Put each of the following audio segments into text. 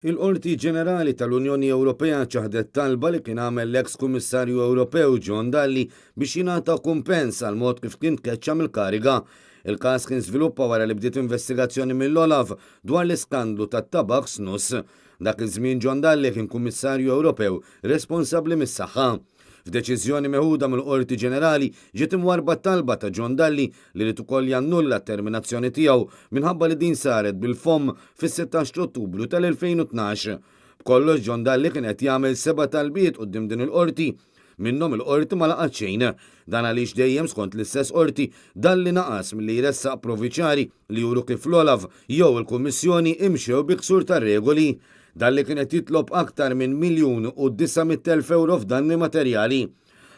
Il-Qorti Ġenerali tal-Unjoni Ewropea ċaħdet talba li kien għamel l-eks Kummissarju Ewropew John Dalli biex jingħata kumpens għal mod kif kien tkeċċa mill-kariga. Il-każ kien żviluppa wara li bdiet investigazzjoni mill-Olaf dwar l-iskandlu tat-tabak snus. Dak iż-żmien John Dalli kien Kummissarju Ewropew responsabbli mis-saħħa. F'deċiżjoni meħuda mill-Qorti Ġenerali ġiet imwarba talba ta' John Dalli li rid ukoll jannulla t-terminazzjoni tiegħu minħabba li din saret bil-fomm fis-16 Ottubru tal-2012. B'kollox John Dalli kien qed jagħmel 7 talbiet quddiem din il-qorti. Minnhom il-qorti ma laqgħet xejn. Dan għaliex dejjem skont l-istess qorti Dalli naqas milli jressaq proviċjari li juru kif l-Olaf jew il-Kummissjoni imxew bi ksur tar-regoli. Dalli kienet jitlob aktar minn €1,900,000 f'danni materjali.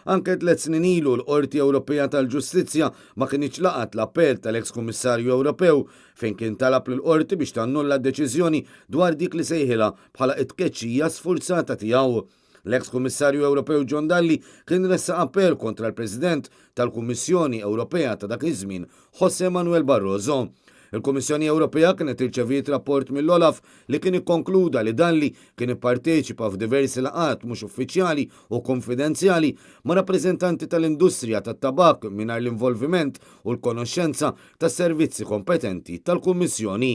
Anke 3 snin ilu l-Qorti Ewropea tal-Ġustizzja ma kienx laqat l-appell tal-eks Kummissarju Ewropew fejn kien talab lill-qorti biex tannulla d-deċiżjoni dwar dik li sejħilha bħala tkeċċija sfurzata tiegħu. L-eks Kummissarju Ewropew John Dalli kien ressaq appell kontra l-President tal-Kummissjoni Ewropea ta' dak iż-żmien, José Manuel Barroso. Il-Kummissjoni Ewropea kienet irċeviet rapport mill-Olaf li kien ikkonkluda li Dalli kien ipparteċipa f'diversi laqat mhux uffiċjali u konfidenzjali ma' rappreżentanti tal-industrija tat-tabak mingħajr l-involviment u l-konoxxenza tas-servizzi kompetenti tal-Kummissjoni.